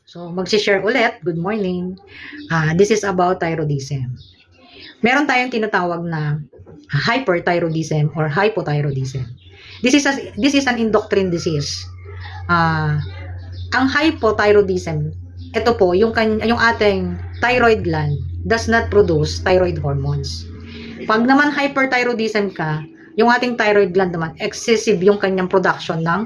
So, mag-share ulit. Good morning. This is about thyroidism. Meron tayong tinatawag na hyperthyroidism or hypothyroidism. This is an endocrine disease. Ang hypothyroidism, ito po, yung ating thyroid gland does not produce thyroid hormones. Pag naman hyperthyroidism ka, yung ating thyroid gland naman, excessive yung kanyang production ng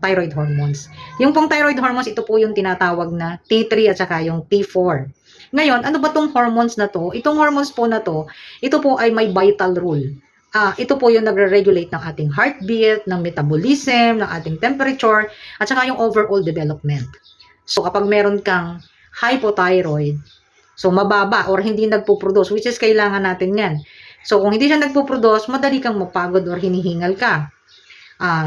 thyroid hormones. Yung pong thyroid hormones, ito po yung tinatawag na T3 at saka yung T4. Ngayon, ano ba tong hormones na to? Itong hormones po na to, ito po ay may vital role. Ito po yung nagre-regulate ng ating heartbeat, ng metabolism, ng ating temperature, at saka yung overall development. So, kapag meron kang hypothyroid, so mababa or hindi nagpo-produce, which is kailangan natin yan. So, kung hindi siya nagpo-produce, madali kang mapagod or hinihingal ka.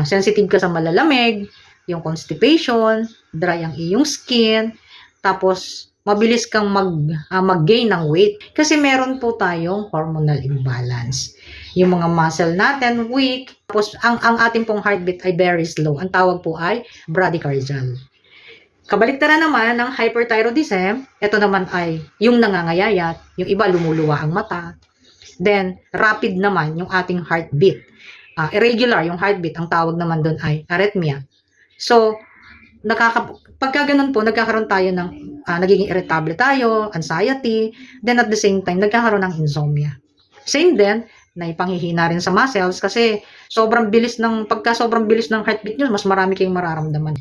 Sensitive ka sa malalamig, yung constipation, dry ang iyong skin, tapos mabilis kang mag-gain ng weight. Kasi meron po tayong hormonal imbalance. Yung mga muscle natin, weak, tapos ang ating pong heartbeat ay very slow. Ang tawag po ay bradycardial. Kabaliktaran naman ng hyperthyroidism, ito naman ay yung nangangayayat, yung iba lumuluwa ang mata. Then, rapid naman yung ating heartbeat. Irregular yung heartbeat, ang tawag naman doon ay arrhythmia. So, pagka ganun po, nagkakaroon tayo ng, nagiging irritable tayo, anxiety, then at the same time, nagkakaroon ng insomnia. Same din, naipangihina rin sa muscles kasi sobrang bilis ng heartbeat nyo, mas marami kayong mararamdaman.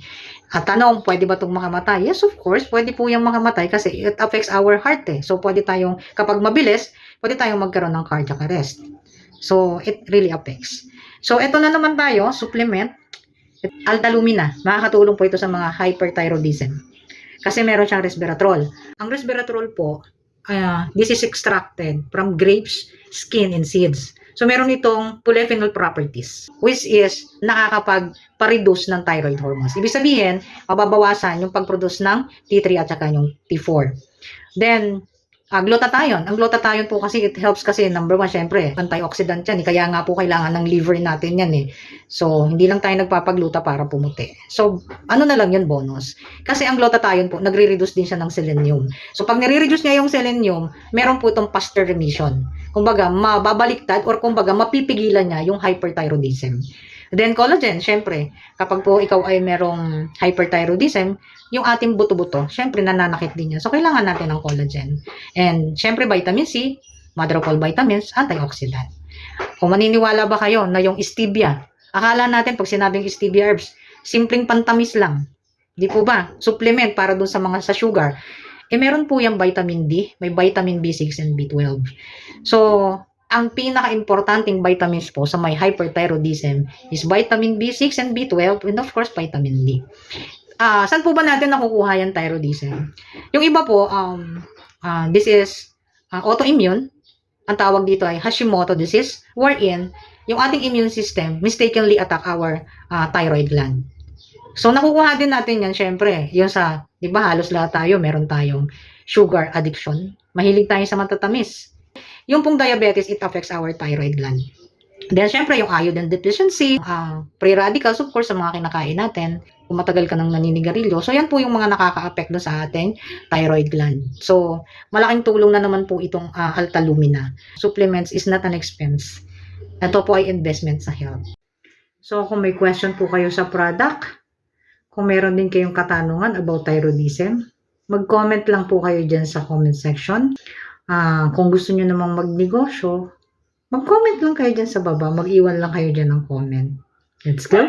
At tanong, pwede ba itong makamatay? Yes, of course, pwede po yung makamatay kasi it affects our heart eh. So, pwede tayong, kapag mabilis, pwede tayong magkaroon ng cardiac arrest. So, it really affects. So, ito na naman tayo, supplement, Altalumina. Makakatulong po ito sa mga hyperthyroidism. Kasi meron siyang resveratrol. Ang resveratrol po, this is extracted from grapes, skin, and seeds. So, meron itong polyphenol properties, which is nakakapag-reduce ng thyroid hormones. Ibig sabihin, mababawasan yung pag-produce ng T3 at saka yung T4. Then, glutathione. Ang glutathione po kasi, it helps kasi, number one, syempre, antioxidant yan. Kaya nga po kailangan ng liver natin yan eh. So, hindi lang tayo nagpapagluta para pumuti. So, ano na lang yun, bonus. Kasi ang glutathione po, nagre-reduce din siya ng selenium. So, pag nire-reduce niya yung selenium, meron po itong faster remission. Kumbaga, mababaliktad or kumbaga, mapipigilan niya yung hyperthyroidism. Then, collagen, syempre, kapag po ikaw ay merong hyperthyroidism, yung ating buto-buto, syempre nananakit din yan. So, kailangan natin ng collagen. And, syempre, vitamin C, mother of all vitamins, antioxidant. Kung maniniwala ba kayo na yung stevia, akala natin pag sinabing stevia herbs, simpleng pantamis lang. Di po ba? Supplement para dun sa mga sa sugar. Meron po yung vitamin D, may vitamin B6 and B12. So, ang pinaka-importanting vitamins po sa may hyperthyroidism is vitamin B6 and B12 and of course vitamin D. Saan po ba natin nakukuha yung thyroidism? Yung iba po, this is autoimmune. Ang tawag dito ay Hashimoto disease, wherein yung ating immune system mistakenly attack our thyroid gland. So, nakukuha din natin yan, syempre. Yung sa, di ba, halos lahat tayo, meron tayong sugar addiction. Mahilig tayo sa matatamis. Yung pong diabetes, it affects our thyroid gland. Then, syempre, yung iodine deficiency, free radicals, of course, sa mga kinakain natin, kung matagal ka nang naninigarilyo. So, yan po yung mga nakaka-affect sa ating thyroid gland. So, malaking tulong na naman po itong Altalumina. Supplements is not an expense. Ito po ay investment sa health. So, kung may question po kayo sa product, kung meron din kayong katanungan about thyroidism, mag-comment lang po kayo dyan sa comment section. Kung gusto nyo namang magnegosyo, mag-comment lang kayo dyan sa baba. Mag-iwan lang kayo dyan ng comment. Let's go!